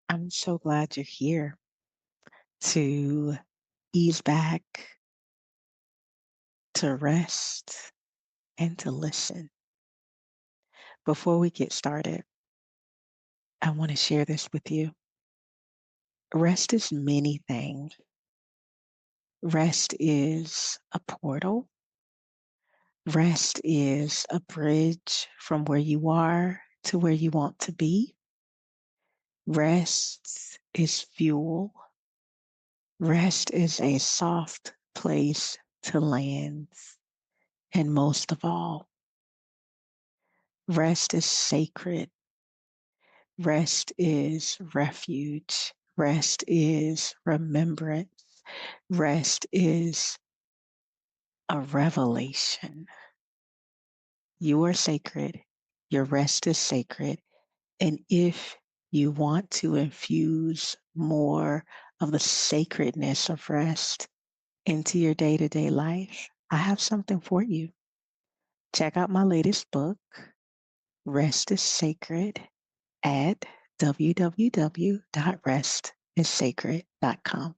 I'm so glad you're here to ease back, to rest, and to listen. Before we get started, I want to share this with you. Rest is many things. Rest is a portal. Rest is a bridge from where you are to where you want to be. Rest is fuel. Rest is a soft place to land. And most of all, rest is sacred. Rest is refuge. Rest is remembrance. Rest is a revelation. You are sacred. Your rest is sacred. And if you want to infuse more of the sacredness of rest into your day to day life, I have something for you. Check out my latest book, Rest is Sacred, at www.restisacred.com.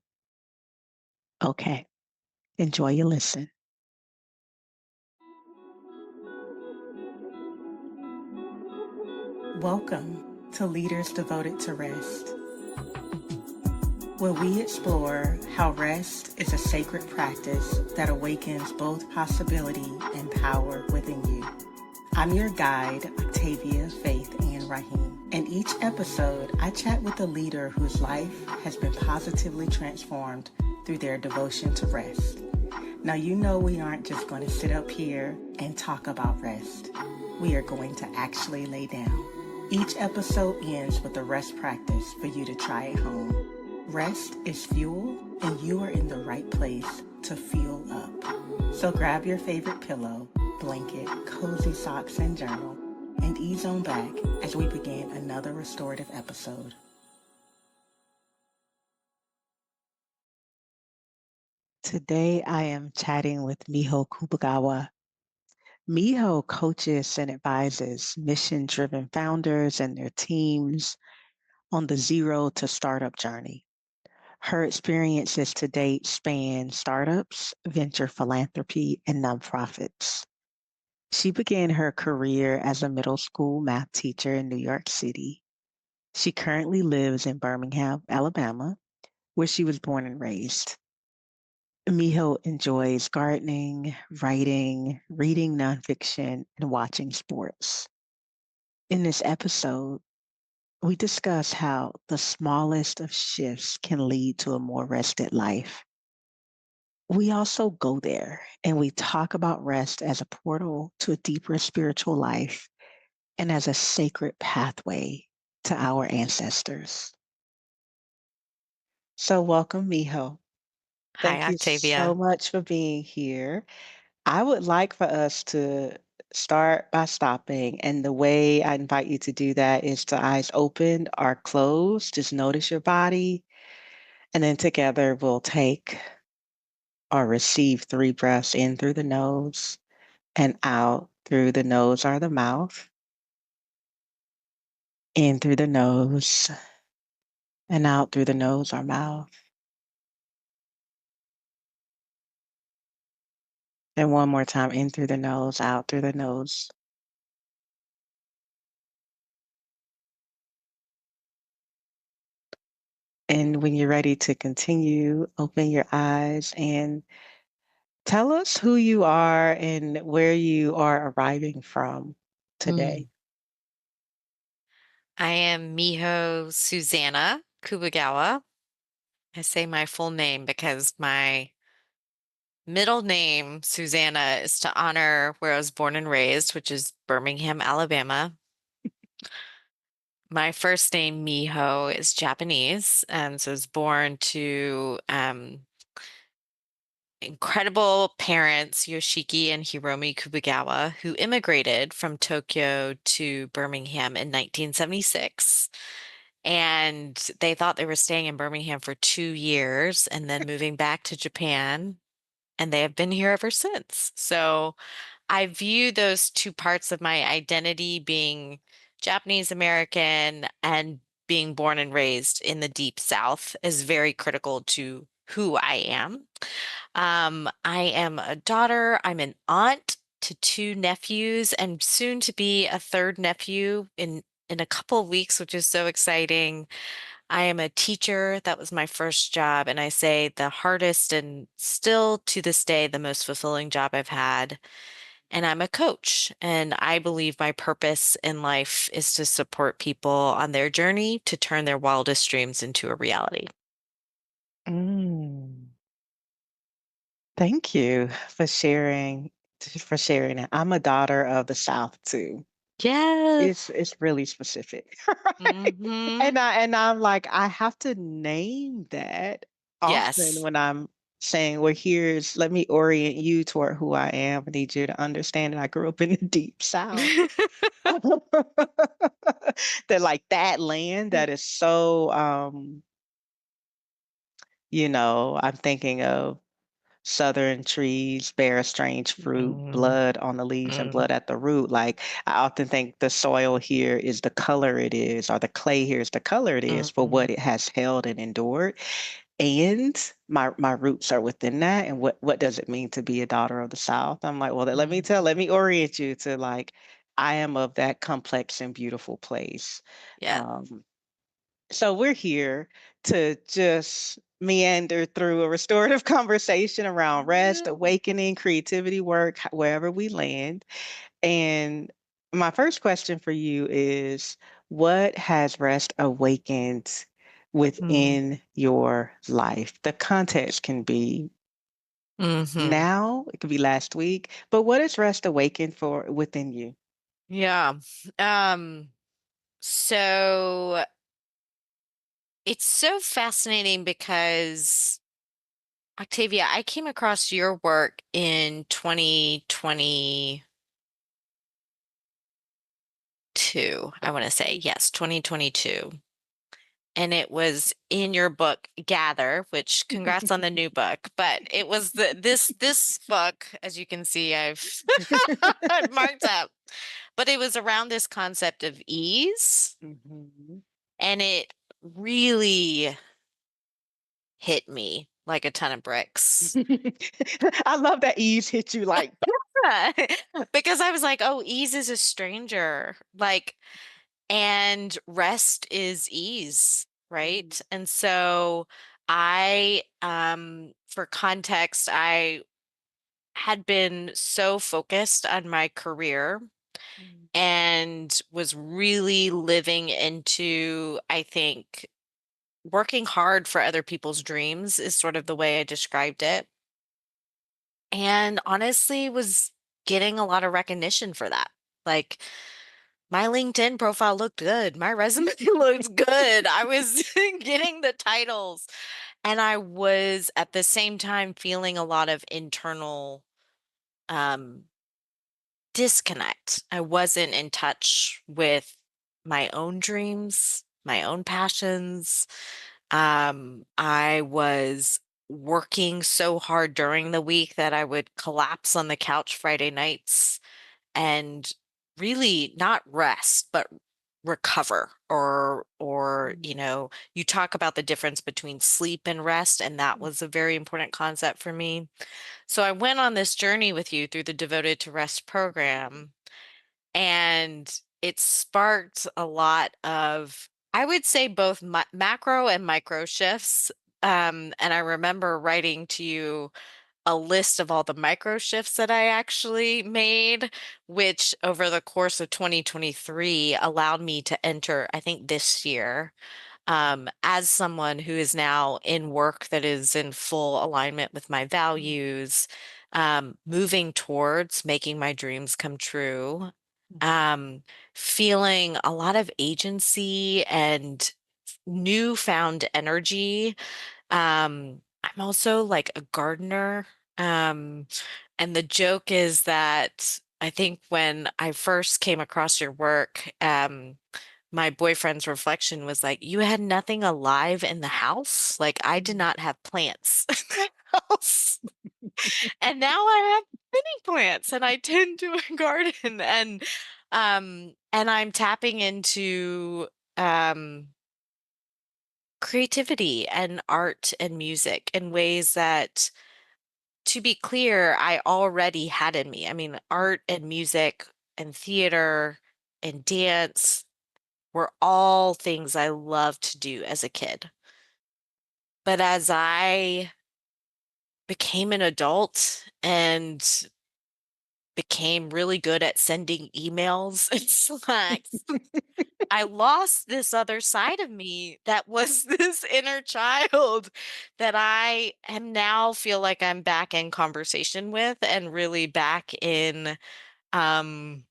Okay, enjoy your listen. Welcome to Leaders Devoted to Rest, where we explore how rest is a sacred practice that awakens both possibility and power within you. I'm your guide, Octavia, Faith, and Raheem. In each episode, I chat with a leader whose life has been positively transformed through their devotion to rest. Now, you know we aren't just going to sit up here and talk about rest. We are going to actually lay down. Each episode ends with a rest practice for you to try at home. Rest is fuel, and you are in the right place to fuel up. So grab your favorite pillow, blanket, cozy socks, and journal, and ease on back as we begin another restorative episode. Today, I am chatting with Miho Kubagawa. Miho coaches and advises mission-driven founders and their teams on the zero to startup journey. Her experiences to date span startups, venture philanthropy, and nonprofits. She began her career as a middle school math teacher in New York City. She currently lives in Birmingham, Alabama, where she was born and raised. Miho enjoys gardening, writing, reading nonfiction, and watching sports. In this episode, we discuss how the smallest of shifts can lead to a more rested life. We also go there and we talk about rest as a portal to a deeper spiritual life and as a sacred pathway to our ancestors. So, welcome, Miho. Hi, Thank you so Octavia. much for being here. I would like for us to start by stopping. And the way I invite you to do that is to eyes open or closed. Just notice your body. And then together we'll take or receive 3 breaths in through the nose and out through the nose or the mouth. In through the nose and out through the nose or mouth. And one more time, in through the nose, out through the nose. And when you're ready to continue, open your eyes and tell us who you are and where you are arriving from today. Mm. I am Miho Susanna Kubagawa. I say my full name because my middle name, Susanna, is to honor where I was born and raised, which is Birmingham, Alabama. My first name, Miho, is Japanese, and so I was born to incredible parents, Yoshiki and Hiromi Kubagawa, who immigrated from Tokyo to Birmingham in 1976. And they thought they were staying in Birmingham for 2 years and then moving back to Japan. And they have been here ever since. So I view those two parts of my identity being Japanese American and being born and raised in the deep South is very critical to who I am. I am a daughter. I'm an aunt to two nephews and soon to be a third nephew in a couple of weeks, which is so exciting. I am a teacher. That was my first job, and I say the hardest and still to this day the most fulfilling job I've had. And I'm a coach, and I believe my purpose in life is to support people on their journey to turn their wildest dreams into a reality. Mm. Thank you for sharing it. I'm a daughter of the South too. Yes. It's really specific. Hmm. And I'm like, I have to name that often Yes. when I'm saying, well, here's let me orient you toward who I am. I need you to understand that I grew up in the deep South. That like that land that is so I'm thinking of southern trees bear strange fruit, Mm, blood on the leaves and mm, blood at the root. Like I often think the soil here is the color it is, or the clay here is the color it is for mm, what it has held and endured. And my roots are within that. And what does it mean to be a daughter of the South? I'm like, well, mm. let me orient you to like I am of that complex and beautiful place. Yeah. Um, so we're here to just meander through a restorative conversation around rest, awakening, creativity work, wherever we land. And my first question for you is what has rest awakened Mm, within your life? The context can be hmm. now, it could be last week, but what has rest awakened for within you? Yeah. Um, so it's so fascinating because Octavia, I came across your work in 2022, I want to say. Yes, 2022. And it was in your book Gather, which congrats on the new book, but it was this book, as you can see, I've marked up, but it was around this concept of ease, Mhm. and it really hit me like a ton of bricks. I love that ease hit you like Because I was like, oh, ease is a stranger. Like, and rest is ease, Mm, right? And so for context, I had been so focused on my career mm, and was really living into, I think, working hard for other people's dreams is sort of the way I described it. And honestly, was getting a lot of recognition for that. Like, my LinkedIn profile looked good. My resume looked good. I was getting the titles. And I was at the same time feeling a lot of internal um, disconnect. I wasn't in touch with my own dreams, my own passions. I was working so hard during the week that I would collapse on the couch Friday nights and really not rest, but recover mm, you talk about the difference between sleep and rest, and that mm, was a very important concept for me. So I went on this journey with you through the Devoted to Rest program, and it sparked a lot of, I would say, both macro and micro shifts. And I remember writing to you a list of all the micro shifts that I actually made, which over the course of 2023 allowed me to enter, I think this year, as someone who is now in work that is in full alignment with my mm, values, moving towards making my dreams come true, mm, um, feeling a lot of agency and newfound energy. I'm also like a gardener. Um, and the joke is that I think when I first came across your work, my boyfriend's reflection was like, you had nothing alive in the house. Like I did mm. not have plants in the house. And now I have many plants and I tend to a garden and I'm tapping into creativity and art and music in ways that, to be clear, I already had in me. I mean, art and music and theater and dance were all things I loved to do as a kid. But as I became an adult and became really good at sending emails and slacks, I lost this other side of me that was this inner child that I am now feel like I'm back in conversation with and really back in, um,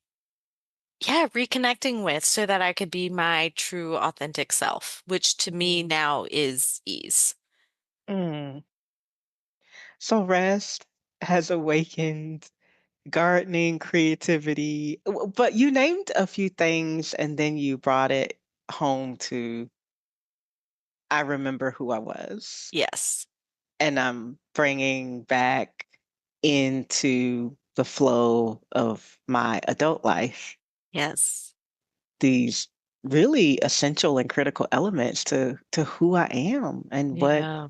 yeah, reconnecting with so that I could be my true authentic self, which to me Mm. now is ease. Mm. So rest has awakened gardening, creativity, but you named a few things and then you brought it home to I remember who I was. Yes. And I'm bringing back into the flow of my adult life Yes. these really essential and critical elements to who I am and what Yeah.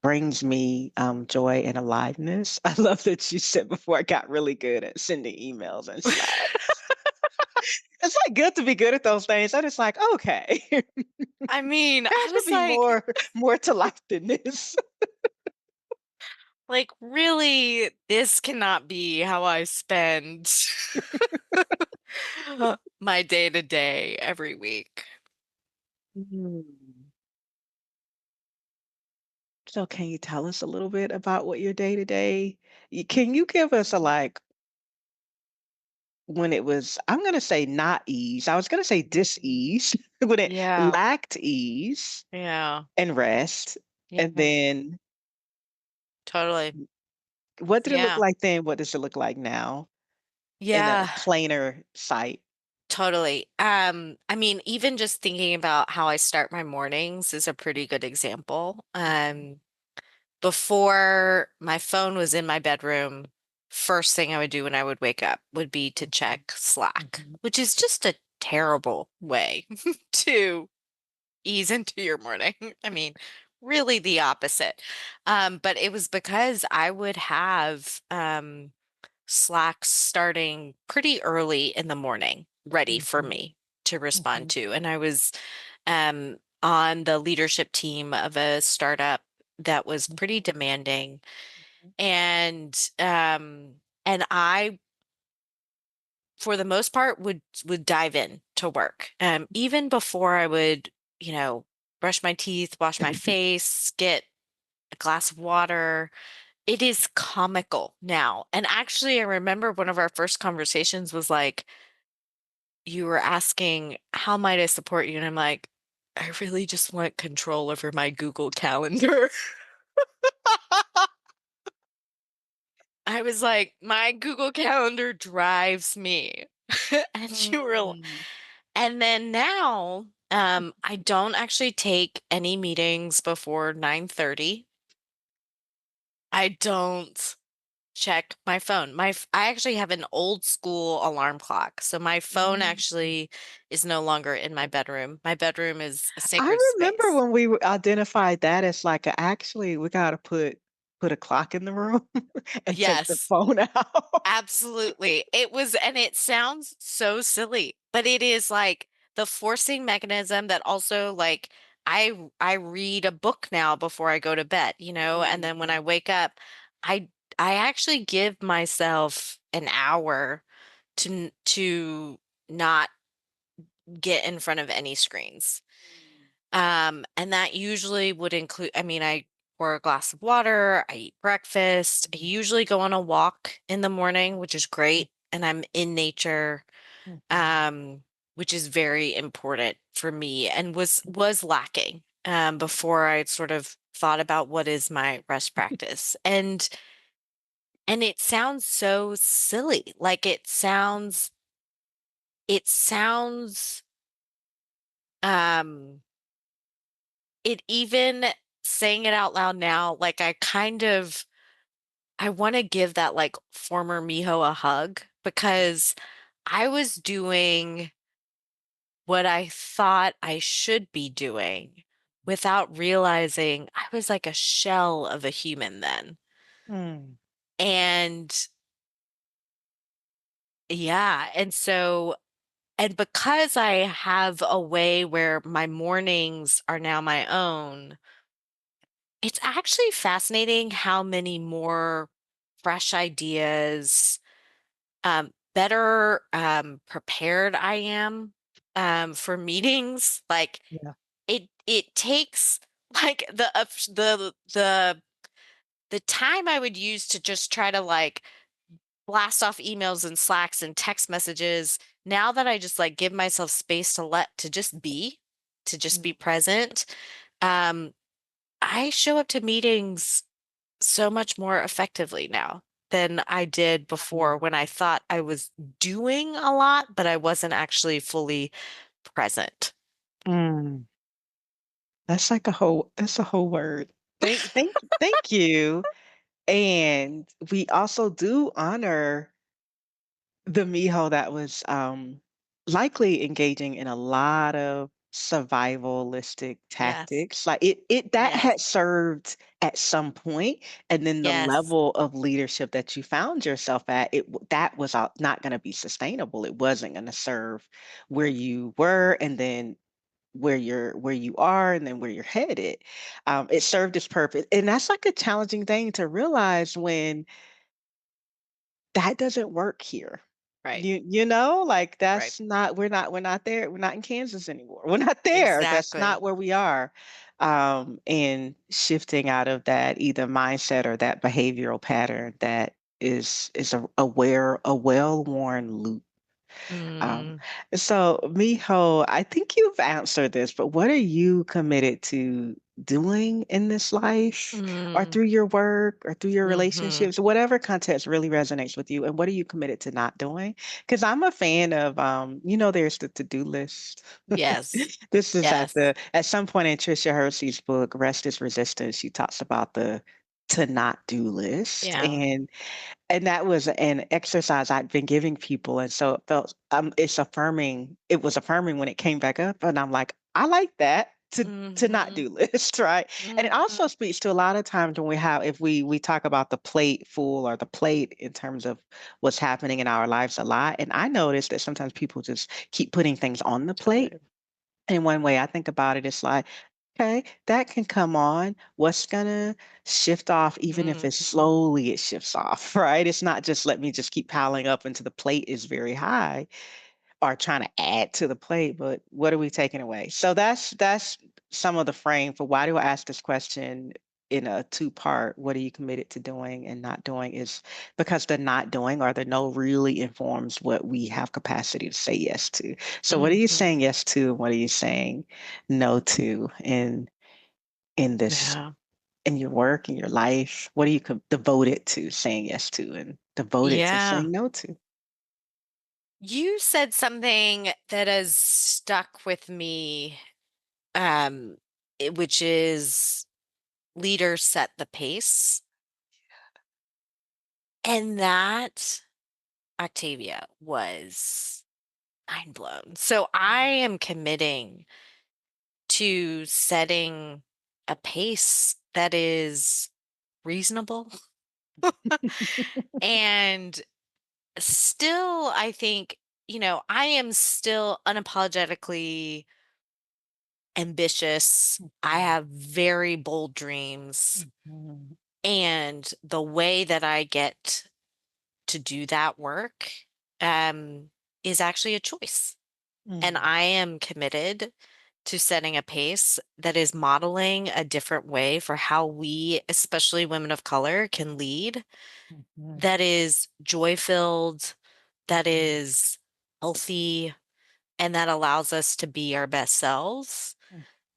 brings me joy and aliveness. I love that you said before I got really good at sending emails and slacks. It's like good to be good at those things. And it's like, okay, there I mean, I should was be like, more to life than this. really, this cannot be how I spend my day to day every week. Mm. So can you tell us a little bit about what your day to day? Can you give us a like when it was, I'm gonna say not ease. I was gonna say dis-ease when it Yeah. lacked ease Yeah. and rest. Yeah. And then Totally. what did it look Yeah. like then? What does it look like now in a Yeah. plainer sight? Totally. I mean, even just thinking about how I start my mornings is a pretty good example. Mhm, Before my phone was in my bedroom, first thing I would do when I would wake up would be to mhm, check Slack, mhm, which is just a terrible way to ease into your morning. I mean, really the opposite. But it was because I would have Slack starting pretty early in the morning, ready for mhm, me to respond mhm, to. And I was on the leadership team of a startup that was mhm, pretty demanding. mhm, And I, for the most part, would dive in to work. Even before I would, you know, brush my teeth, wash my face, get a glass of water. It is comical now. And actually, I remember one of our first conversations was like, you were asking, how might I support you? And I'm like, I really just want control over my Google Calendar. I was like, my Google Calendar drives me. And you were, mm, and then now, I don't actually take any meetings before 9:30. I don't check my phone. I actually have an old school alarm clock. So my phone mm. actually is no longer in my bedroom. My bedroom is a sacred I remember space. when we identified that as like actually we gotta put a clock in the room and take the Yes. phone out. Absolutely. It was, and it sounds so silly, but it is like the forcing mechanism that also like I read a book now before I go to bed, and then when I Mhm, wake up, I I actually give myself an hour to not get in front of any screens. And that usually would include, I mean, I pour a glass of water, I eat breakfast, I usually go on a walk in the morning, which is great, and I'm in nature, mhm, um, which is very important for me and was lacking before I sort of thought about what is my rest practice. And it sounds so silly. Like it sounds um it even saying it out loud now, like I want to give that like former Miho a hug because I was doing what I thought I should be doing, without realizing I was like a shell of a human then. Mm. And yeah, and because I have a way where my mornings are now my own, it's actually fascinating how many more fresh ideas, better prepared I am for meetings. Like Yeah. it takes like the time I would use to just try to like blast off emails and slacks and text messages. Now that I just like give myself space to just be Mm. present, um, I show up to meetings so much more effectively now than I did before when I thought I was doing a lot, but I wasn't actually fully present. Mm. That's a whole word. Thank you. And we also do honor the Miho that was, likely engaging in a lot of survivalistic Yes. tactics. Like, it that Yes. had served at some point, and then the Yes. level of leadership that you found yourself at, that was not gonna be sustainable. It wasn't gonna serve where you were, and then where you are, and then where you're headed. It served its purpose, and that's, like, a challenging thing to realize when that doesn't work here. Right. You know, like, Right. that's not we're not there, we're not in Kansas anymore. We're not there, that's not Exactly. where we are. And shifting out of that either mindset or that behavioral pattern that is a well-worn loop. Um, Mm, so, Miho, I think you've answered this, but what are you committed to doing in this life or mm, through your work or through your mhm. relationships, whatever context really resonates with you? And what are you committed to not doing? Because I'm a fan of, there's the to-do list. Yes. This is Yes. at some point in Tricia Hersey's book, Rest is Resistance, she talks about the to not do list. Yeah. And that was an exercise I'd been giving people, and so it was affirming when it came back up, and I'm like, "I like that to not Mhm. do list," right? And it Mhm. also speaks to a lot of times when if we talk about the plate full or the plate in terms of what's happening in our lives a lot, and I noticed that sometimes people just keep putting things on the plate. Totally. And one way I think about it is like, okay, that can come on. What's gonna shift off, even if it's Mhm. slowly it shifts off, right? It's not just let me just keep piling up until the plate is very high or trying to add to the plate, but what are we taking away? So that's some of the frame for why do I ask this question in a two-part, what are you committed to doing and not doing, is because the not doing or the no really informs what we have capacity to say yes to. So what are you Mhm. saying yes to and what are you saying no to in this Yeah. in your work, in your life? What are you devoted to saying yes to and devoted to Yeah. saying no to? You said something that has stuck with me, um, which is leaders set the pace. And that, Octavia, was mind blown. So I am committing to setting a pace that is reasonable and still, I think, I am still unapologetically ambitious. I Mhm. have very bold dreams. Mhm. And the way that I get to do that work um, is actually a choice. And Mhm. I am committed to setting a pace that is modeling a different way for how we, especially women of color, can lead, Mhm. that is joy filled, that Mhm. is healthy, and that allows us to be our best selves.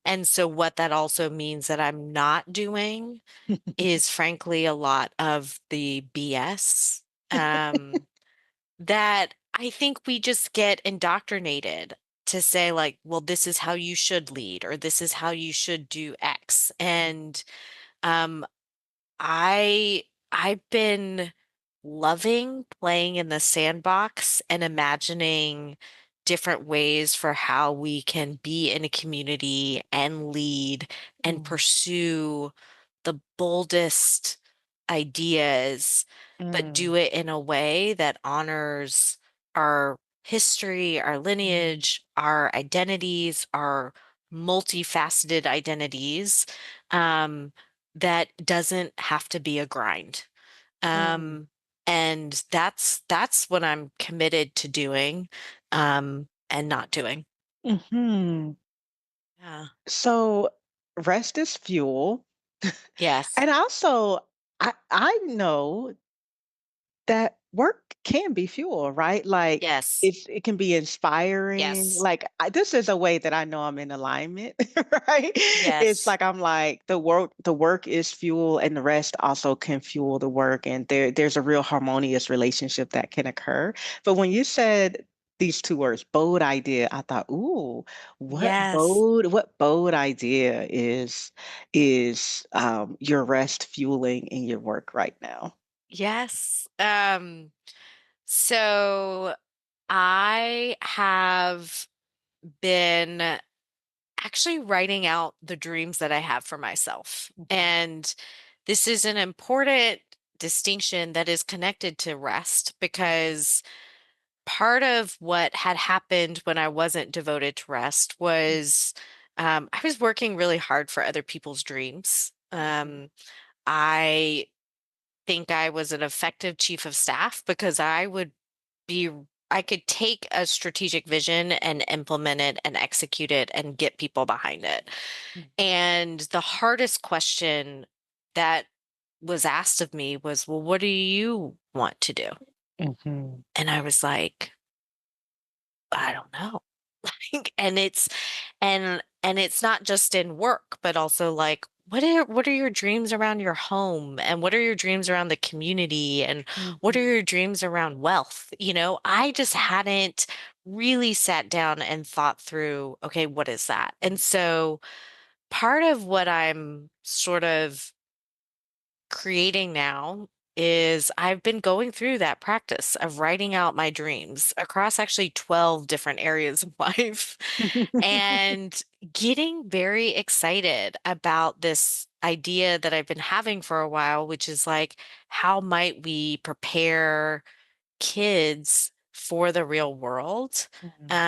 And so, what that also means that I'm not doing is frankly a lot of the BS that I think we just get indoctrinated to say, like, well, this is how you should lead, or this is how you should do X. And um, I I've been loving playing in the sandbox and imagining different ways for how we can be in a community and lead and Mm, pursue the boldest ideas, but mm, do it in a way that honors our history, our mm, lineage, our identities, our multifaceted identities, um, that doesn't have to be a grind. mm, Um, and that's what I'm committed to doing, and not doing. mhm. Yeah. So rest is fuel. Yes. And also, I know that work can be fuel, right? Like, Yes. it can be inspiring. Yes. Like, this is a way that I know I'm in alignment, right? It's Yes. like I'm like the work is fuel, and the rest also can fuel the work, and there's a real harmonious relationship that can occur. But when you said these two words, bold idea, I thought, ooh, Yes. what bold idea is your rest fueling in your work right now? Yes. So I have been actually writing out the dreams that I have for myself. Mhm, And this is an important distinction that is connected to rest because part of what had happened when I wasn't devoted to rest was I was working really hard for other people's dreams. mhm, I think I was an effective chief of staff because be I could take a strategic vision and implement it and execute it and get people behind it. mhm, And the hardest question that was asked of me was, well, what do you want to do? mhm, And I was like, I don't know. and it's not just in work, but also like what are your dreams around your home and what are your dreams around the community and what are mhm, your dreams around wealth? I just hadn't really sat down and thought through, okay, what is that? And mhm, so part of what I'm sort of creating now is I've been going through that practice of writing out my dreams across actually 12 different areas of life and getting very excited about this idea that I've been having for a while, which is like, how might we prepare kids for the real world mhm,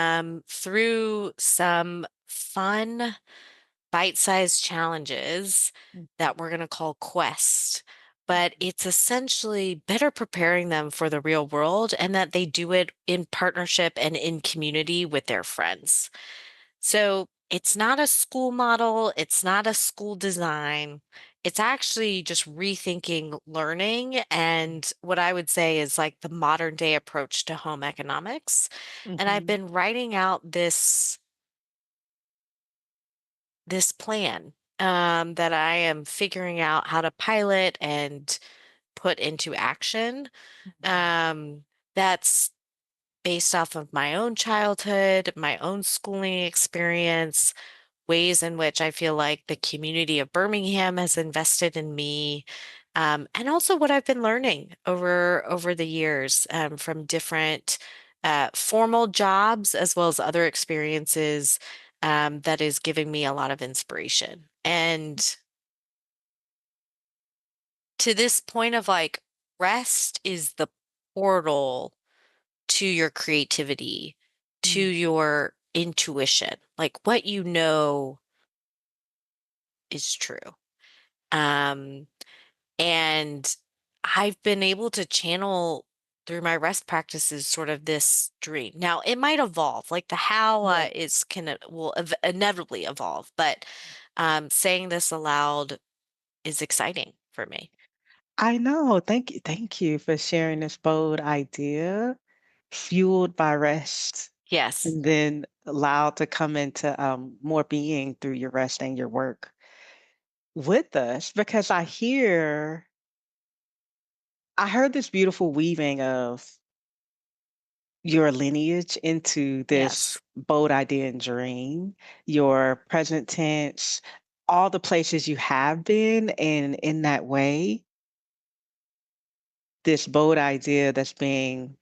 through some fun bite-sized challenges mhm, that we're going to call quests, but it's essentially better preparing them for the real world and that they do it in partnership and in community with their friends. So it's not a school model, it's not a school design. It's actually just rethinking learning and what I would say is like the modern day approach to home economics. And I've mhm, been writing out this plan that I am figuring out how to pilot and put into action. mhm, Um, that's based off of my own childhood, my own schooling experience, ways in which I feel like the community of Birmingham has invested in me, and also what I've been learning over the years from different formal jobs as well as other experiences that is giving me a lot of inspiration. And to this point of like rest is the portal to your creativity, to mhm, your intuition, like what you know is true. Um, and I've been able to channel through my rest practices sort of this dream. Now it might evolve, like the how yeah. will inevitably evolve, but saying this aloud is exciting for me. I know. Thank you for sharing this bold idea, fueled by rest, Yes, and then allowed to come into more being through your rest and your work with us. Because I heard this beautiful weaving of your lineage into this yes, bold idea and dream, your present tense, all the places you have been, and in that way, this bold idea that's being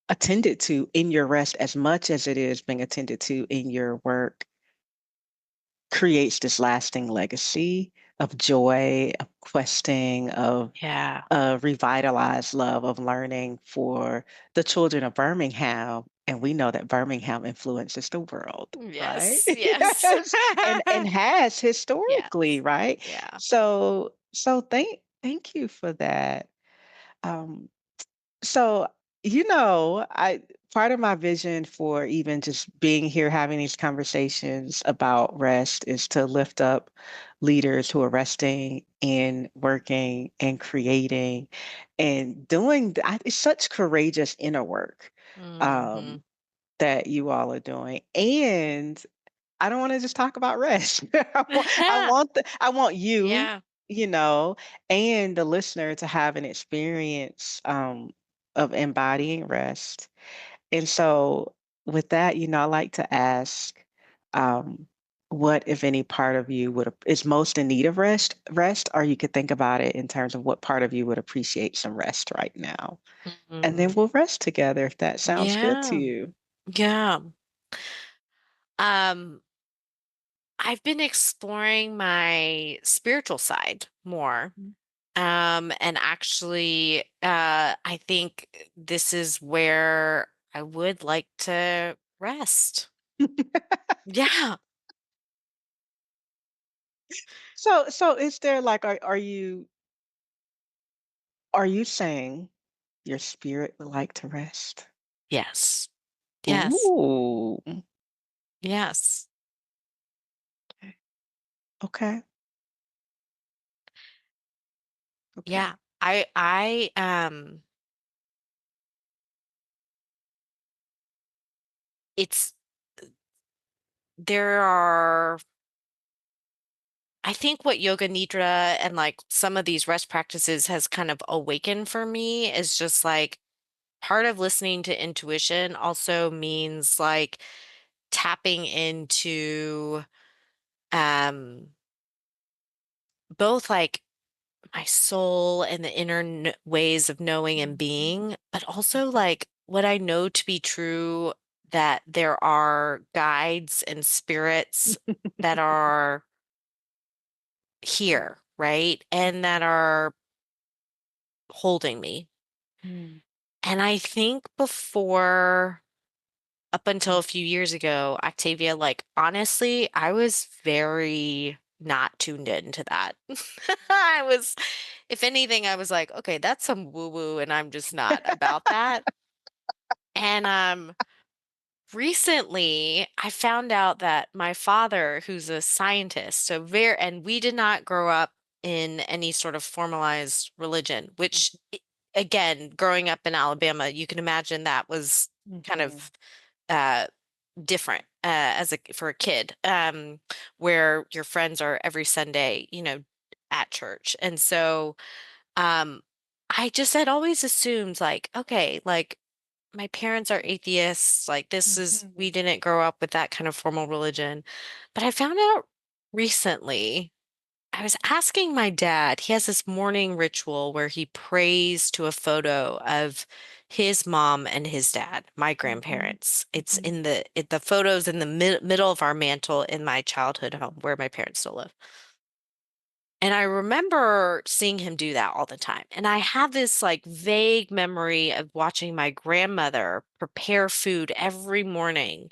attended to in your rest as much as it is being attended to in your work creates this lasting legacy of joy, of questing, of Yeah. a revitalized love of learning for the children of Birmingham, and we know that Birmingham influences the world, right? Yes, yes. Yes, and has historically, Yes. right? Yeah. So thank you for that. Um, so, I part of my vision for even just being here having these conversations about rest is to lift up leaders who are resting and working and creating and doing it's such courageous inner work Mhm. um, that you all are doing. And I don't want to just talk about rest. I want you, Yeah. you know, and the listener to have an experience of embodying rest. And so with that, I like to ask, um, what, if any, part of you is most in need of rest, or you could think about it in terms of what part of you would appreciate some rest right now. And then Mhm. we'll rest together if that sounds good to Yeah. you. Yeah. Um, I've been exploring my spiritual side more. And actually, I think this is where I would like to rest. Yeah. So is there like are you saying your spirit would like to rest? Yes. Yes. Ooh. Yes. Okay. Yeah. Okay. I it's there are I think what yoga nidra and like some of these rest practices has kind of awakened for me is just like part of listening to intuition also means like tapping into um both like my soul and the inner ways of knowing and Mhm. being, but also like what I know to be true that there are guides and spirits that are here, right? And that are holding me. Mm. And I think before, up until a few years ago, Octavia, like honestly, I was very not tuned into that. I was, if anything, I was like, okay, that's some woo woo, and I'm just not about that. And recently I found out that my father, who's a scientist, and we did not grow up in any sort of formalized religion, which again, growing up in Alabama, you can imagine that was kind Mhm. of uh different as a for a kid where your friends are every Sunday, at church. And so um I just had always assumed like, okay, like my parents are atheists, like we Mhm. didn't grow up with that kind of formal religion. But I found out recently, I was asking my dad, he has this morning ritual where he prays to a photo of his mom and his dad, my Mhm. grandparents. It's Mhm. the photos in the middle of our mantle in my childhood home where my parents still live. And I remember seeing him do that all the time. And I have this like vague memory of watching my grandmother prepare food every morning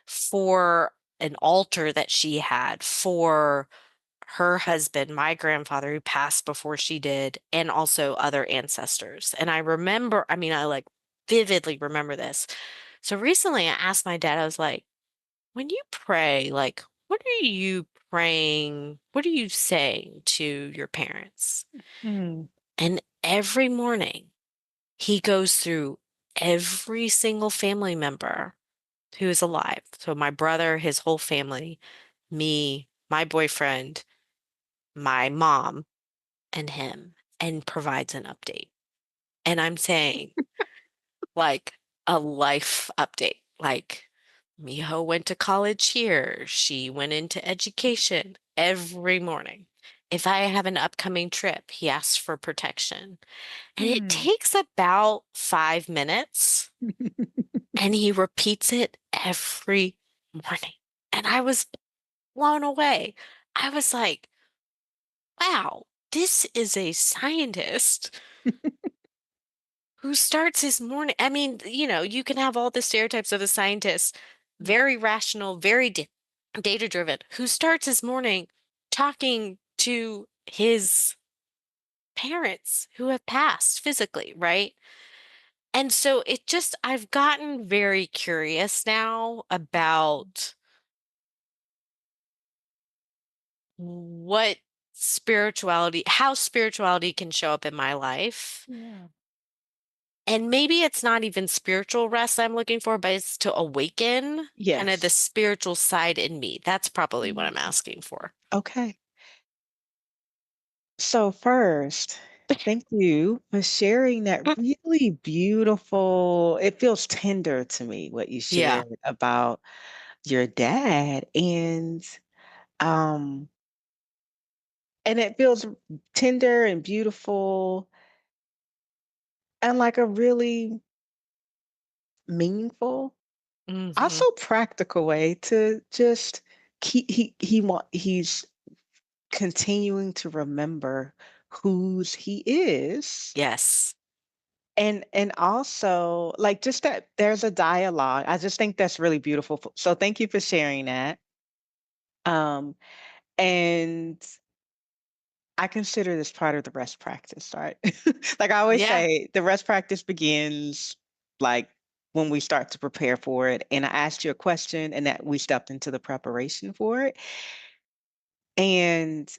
for an altar that she had for her husband, my grandfather, who passed before she did, and also other ancestors. And I remember, I mean, I like vividly remember this. So recently I asked my dad, I was like, when you pray, like, what are you praying? What are you saying to your parents? Mm. And every morning he goes through every single family member who is alive. So my brother, his whole family, me, my boyfriend, my mom, and him, and provides an update. And I'm saying, like, a life update. Like, Miho went to college here. She went into education every morning. If I have an upcoming trip, he asks for protection. And it Mm. takes about 5 minutes. And he repeats it every morning. And I was blown away. I was like, wow, this is a scientist who starts his morning. I mean, you can have all the stereotypes of a scientist, very rational, very data driven, who starts his morning talking to his parents who have passed physically, right? And so I've gotten very curious now about what how spirituality can show up in my life. Yeah. And maybe it's not even spiritual rest I'm looking for, but it's to awaken kind of the Yes. spiritual side in me. That's probably what Mm. I'm asking for. Okay. So first, thank you for sharing that really beautiful, it feels tender to me what you Yeah. shared about your dad um and it feels tender and beautiful and like a really meaningful, Hmm. also practical way to just he's continuing to remember whose he is. Yes. And also, like, just that there's a dialogue. I just think that's really beautiful. So thank you for sharing that. Um, and I consider this part of the rest practice, right? Like I always Yeah. say, the rest practice begins like when we start to prepare for it. And I asked you a question and that we stepped into the preparation for it. And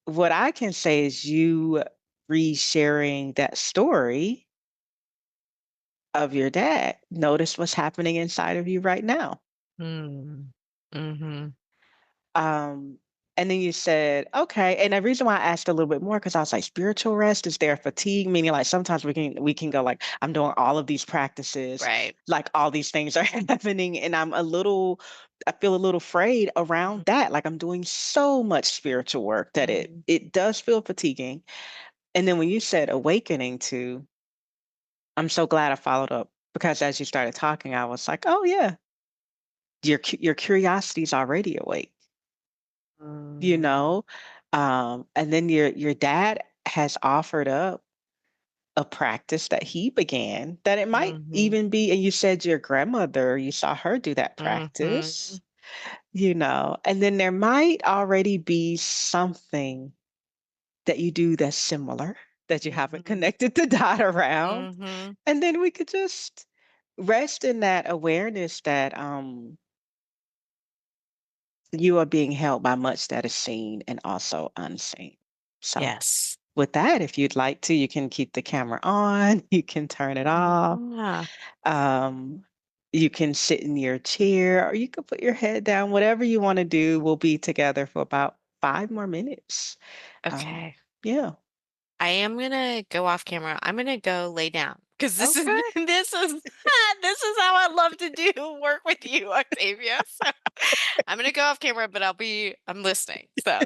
what I can say is you re-sharing that story of your dad. Notice what's happening inside of you right now. Mm. Hmm. Um, and then you said, okay. And the reason why I asked a little bit more because I was like, spiritual rest, is there fatigue? Meaning like sometimes we can go like, I'm doing all of these practices, Right. like all these things are happening, and I feel a little afraid around that. Like I'm doing so much spiritual work that it Mm-hmm. it does feel fatiguing. And then when you said awakening to, I'm so glad I followed up because as you started talking, I was like, oh yeah, your curiosity is already awake, you Mm-hmm. know? And then your dad has offered up a practice that he began that it might Mm-hmm. even be, and you said your grandmother, you saw her do that Mm-hmm. practice, and then there might already be something that you do that's similar that you haven't Mm-hmm. connected the dot around. Mm-hmm. And then we could just rest in that awareness that you are being held by much that is seen and also unseen. So, Yes. with that, if you'd like to, you can keep the camera on, you can turn it off, Yeah. um, you can sit in your chair, or you can put your head down. Whatever you want to do, we'll be together for about 5 more minutes. Um, Okay. yeah. I am gonna go off camera. I'm gonna go lay down because this is Okay. this is this is how I love to do work with you, Octavia. So I'm gonna go off camera, but I'm listening. So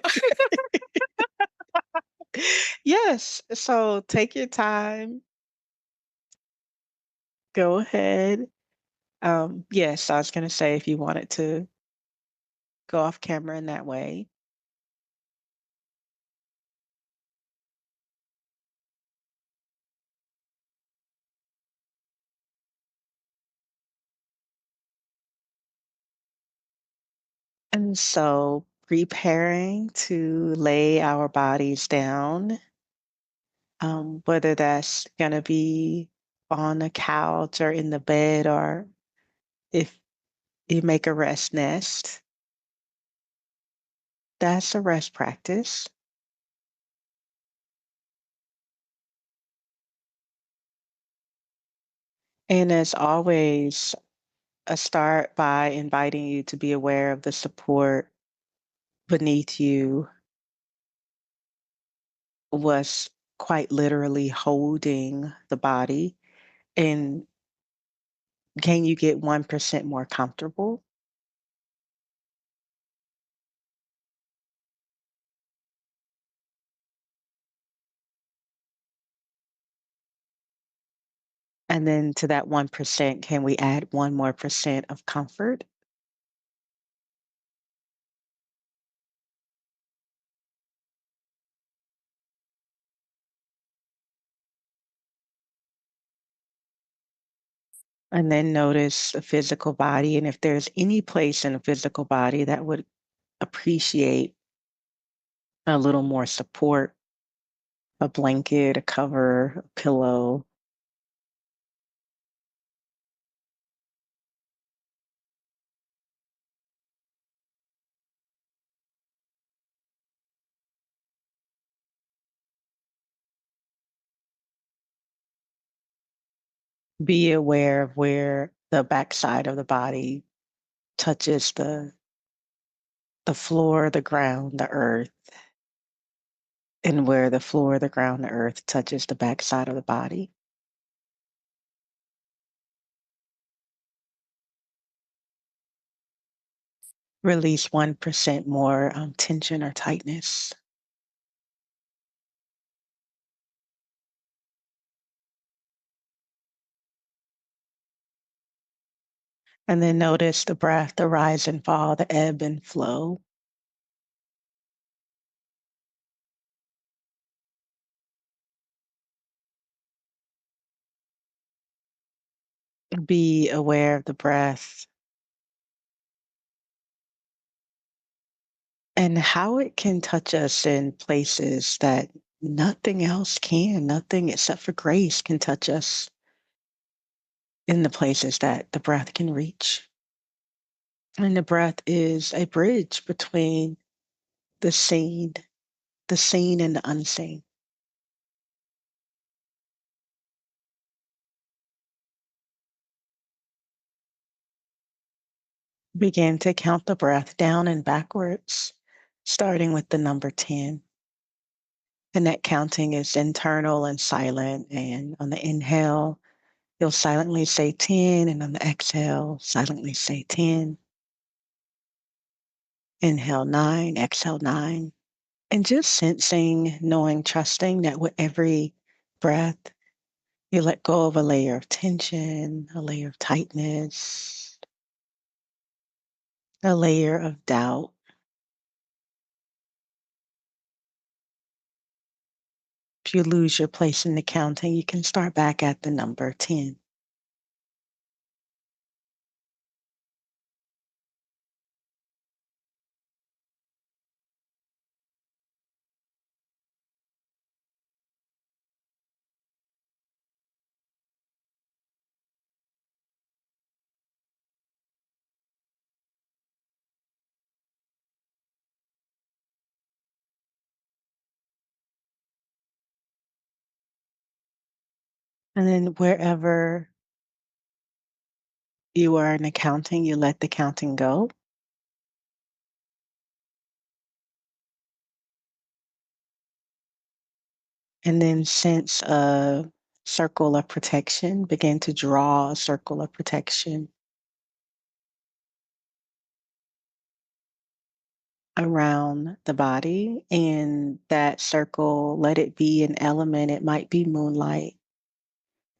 Yes. So take your time. Go ahead. Yes, I was going to say if you wanted to go off camera in that way. And so preparing to lay our bodies down, whether that's going to be on a couch or in the bed, or if you make a rest nest, that's a rest practice. And as always, I start by inviting you to be aware of the support beneath you was quite literally holding the body. And can you get 1% more comfortable? And then to that 1%, can we add 1 more percent of comfort? And then notice the physical body. And if there's any place in the physical body that would appreciate a little more support, a blanket, a cover, a pillow, be aware of where the backside of the body touches the floor, the ground, the earth, and where the floor, the ground, the earth touches the backside of the body. Release 1% more tension or tightness. And then notice the breath, the rise and fall, the ebb and flow. Be aware of the breath and how it can touch us in places that nothing else can, nothing except for grace can touch us in the places that the breath can reach. And the breath is a bridge between the seen, the seen and the unseen. Begin to count the breath down and backwards, starting with the number 10. And that counting is internal and silent. And on the inhale, you'll silently say 10. And on the exhale, silently say 10. Inhale 9, exhale 9. And just sensing, knowing, trusting that with every breath, you let go of a layer of tension, a layer of tightness, a layer of doubt. If you lose your place in the counting, you can start back at the number 10. And then wherever you are in the counting, you let the counting go. And then sense a circle of protection. Begin to draw a circle of protection around the body. And that circle, let it be an element. It might be moonlight,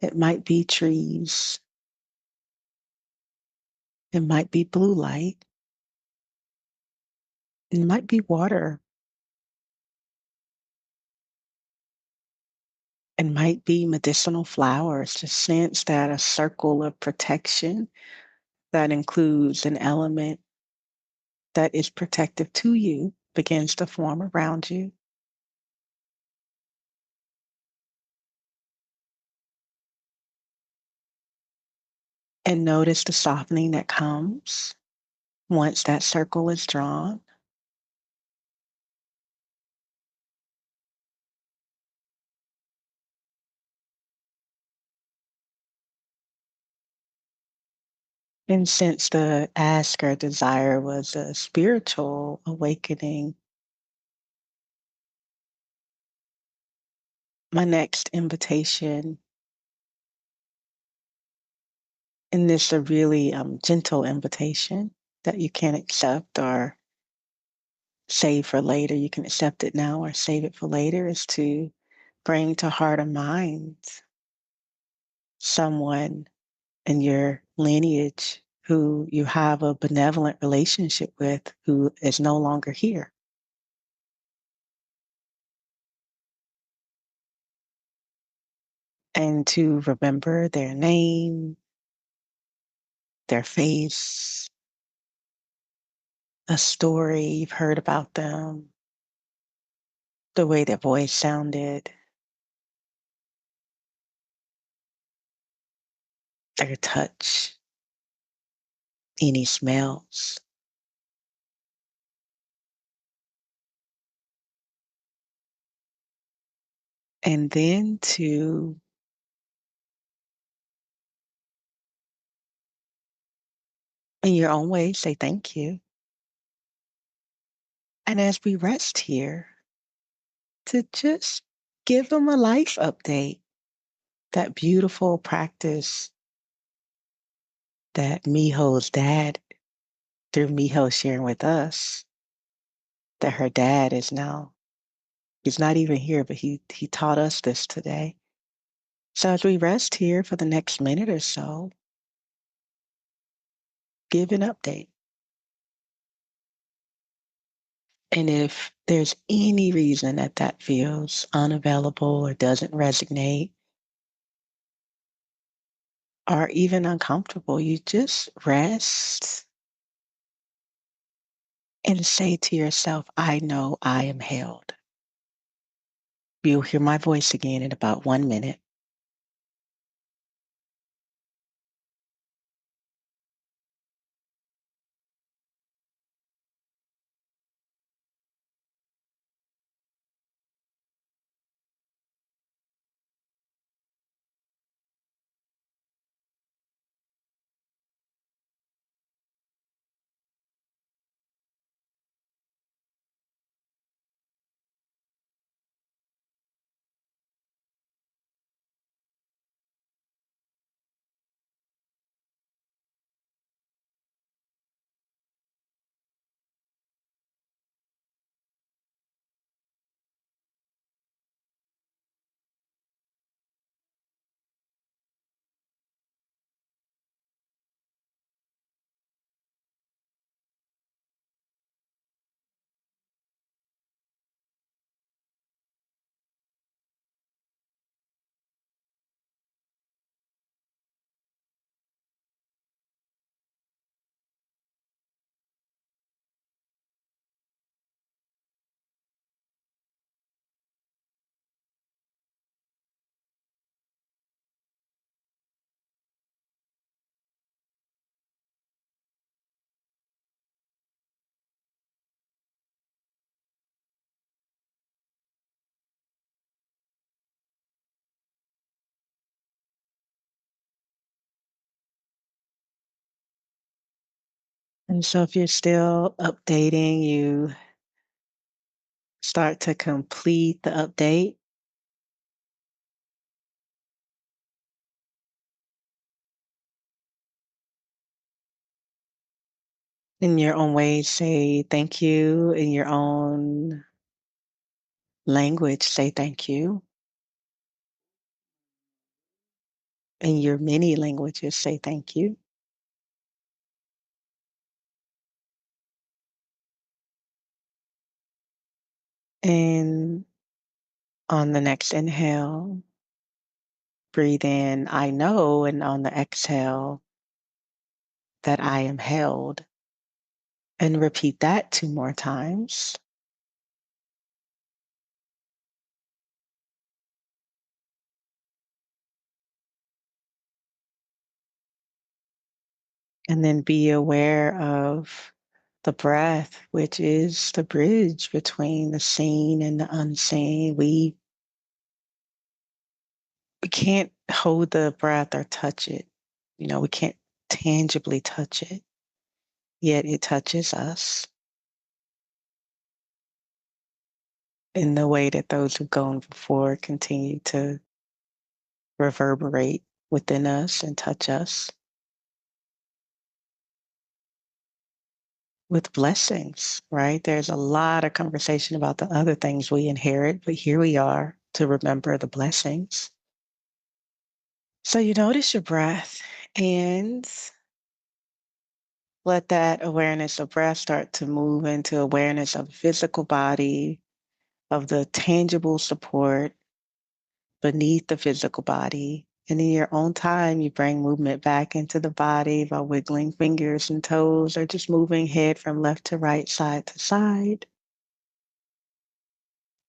it might be trees, it might be blue light, it might be water, it might be medicinal flowers. To sense that a circle of protection that includes an element that is protective to you begins to form around you. And notice the softening that comes once that circle is drawn. And since the ask or desire was a spiritual awakening, my next invitation, and this a really gentle invitation that you can accept or save for later. You can accept it now or save it for later, is to bring to heart and mind someone in your lineage who you have a benevolent relationship with who is no longer here. And to remember their name, their face, a story you've heard about them, the way their voice sounded, their touch, any smells. And then to, in your own way, say thank you. And as we rest here, to just give them a life update, that beautiful practice that Miho's dad, through Miho sharing with us, that her dad is now, he's not even here, but he taught us this today. So as we rest here for the next minute or so, give an update. And if there's any reason that that feels unavailable or doesn't resonate or even uncomfortable, you just rest and say to yourself, I know I am held. You'll hear my voice again in about 1 minute. And so if you're still updating, you start to complete the update. In your own way, say thank you. In your own language, say thank you. In your many languages, say thank you. And on the next inhale, breathe in, I know. And on the exhale, that I am held. And repeat that 2 more times. And then be aware of the breath, which is the bridge between the seen and the unseen. We can't hold the breath or touch it. We can't tangibly touch it, yet it touches us in the way that those who've gone before continue to reverberate within us and touch us with blessings, right? There's a lot of conversation about the other things we inherit, but here we are to remember the blessings. So you notice your breath and let that awareness of breath start to move into awareness of the physical body, of the tangible support beneath the physical body. And in your own time, you bring movement back into the body by wiggling fingers and toes or just moving head from left to right, side to side.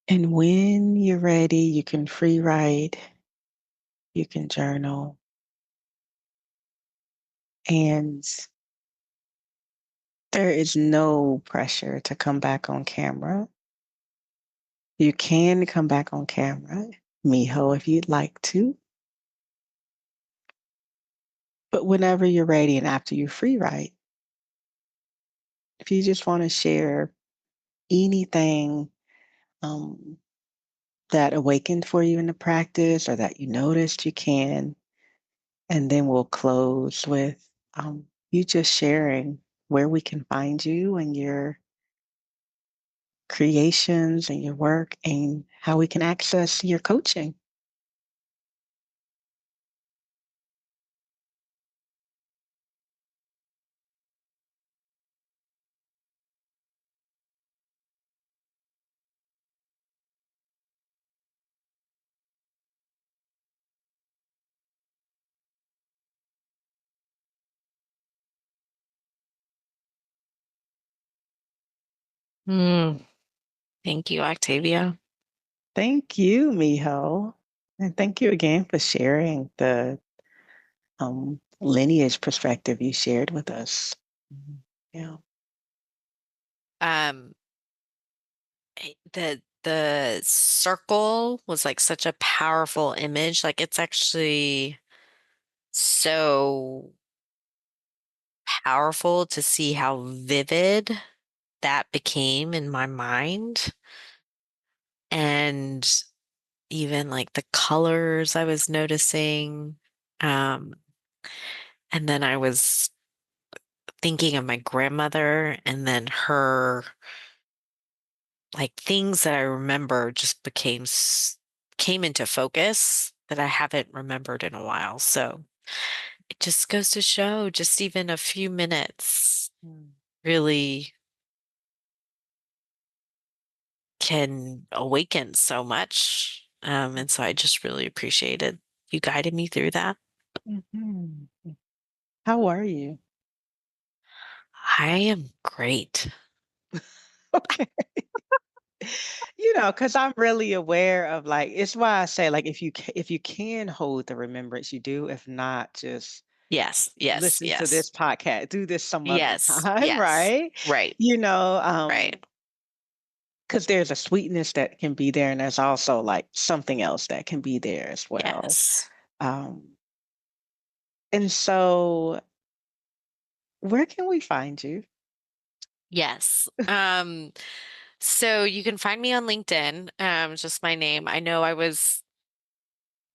And when you're ready, you can free write, you can journal, and there is no pressure to come back on camera. You can come back on camera, Miho, if you'd like to. But whenever you're ready and after you free write, if you just want to share anything um, that awakened for you in the practice or that you noticed, you can. And then we'll close with you just sharing where we can find you and your creations and your work and how we can access your coaching. Mm, thank you, Octavia. Thank you, Miho. And thank you again for sharing the lineage perspective you shared with us. Mhm. Yeah. Um, the circle was like such a powerful image. Like it's actually so powerful to see how vivid that became in my mind. And even like the colors I was noticing. Um, and then I was thinking of my grandmother and then her like things that I remember just came into focus that I haven't remembered in a while. So it just goes to show just even a few minutes Mm. really can awaken so much. And so I just really appreciated you guided me through that. Mhm. How are you? I am great. Okay. Because I'm really aware of like it's why I say like if you can hold the remembrance, you do. If not, just Yes, yes, listen to yes, this podcast. Do this some other yes, time, yes. right? Right, You know, right. because there's a sweetness that can be there, and there's also like something else that can be there as well. Yes, Um, and so, where can we find you? yes. So you can find me on LinkedIn, just my name. I know I was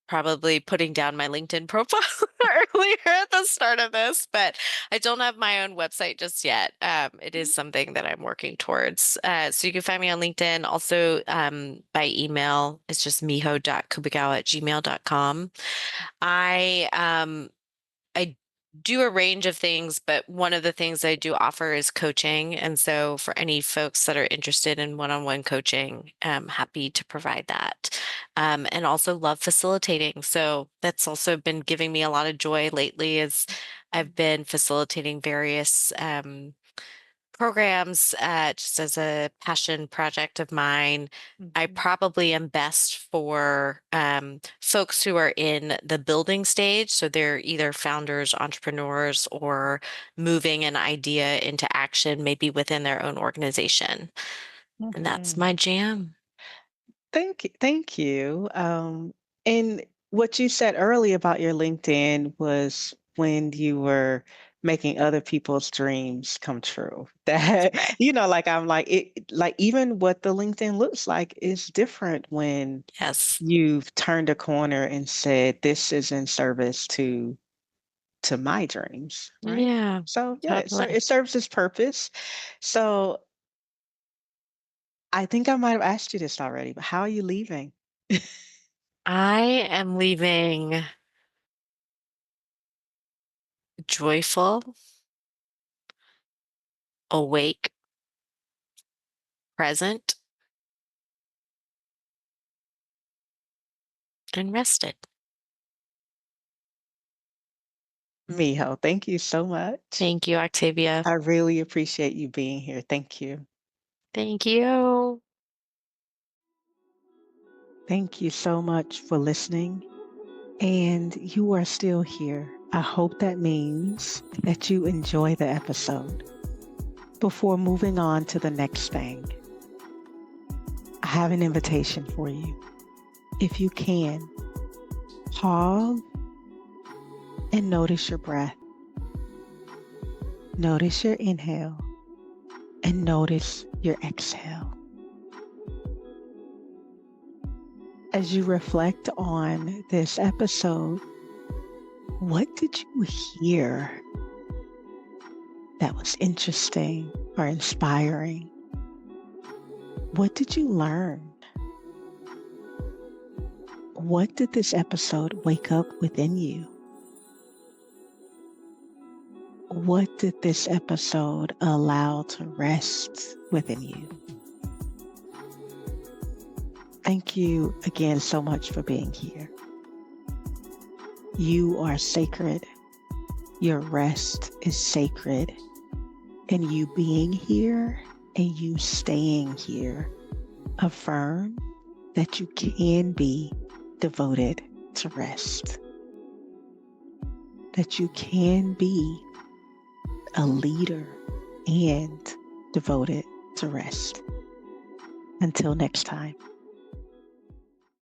probably putting down my LinkedIn profile earlier at the start of this, but I don't have my own website just yet. It is something that I'm working towards. So you can find me on LinkedIn, also by email. It's just miho.kubagawa@gmail.com. I do a range of things, but one of the things I do offer is coaching. And so for any folks that are interested in one-on-one coaching, I'm happy to provide that. And also love facilitating. So that's also been giving me a lot of joy lately as I've been facilitating various programs just as a passion project of mine. I Mhm, probably am best for folks who are in the building stage. So they're either founders, entrepreneurs, or moving an idea into action, maybe within their own organization. And that's mhm. my jam. Thank you. Thank you. And what you said earlier about your LinkedIn was when you were making other people's dreams come true. That, Right. like I'm like it like even what the LinkedIn looks like is different when Yes. you've turned a corner and said this is in service to my dreams, right? Yeah, So yeah, totally. it serves its purpose. So I think I might have asked you this already, but how are you leaving? I am leaving joyful, awake, present, and rested. Miho, thank you so much. Thank you, Octavia. I really appreciate you being here. Thank you. Thank you. Thank you so much for listening. And you are still here. I hope that means that you enjoy the episode. Before moving on to the next thing, I have an invitation for you. If you can, pause and notice your breath. Notice your inhale and notice your exhale. As you reflect on this episode, what did you hear that was interesting or inspiring? What did you learn? What did this episode wake up within you? What did this episode allow to rest within you? Thank you again so much for being here. You are sacred. Your rest is sacred. And you being here and you staying here affirm that you can be devoted to rest. That you can be a leader and devoted to rest. Until next time.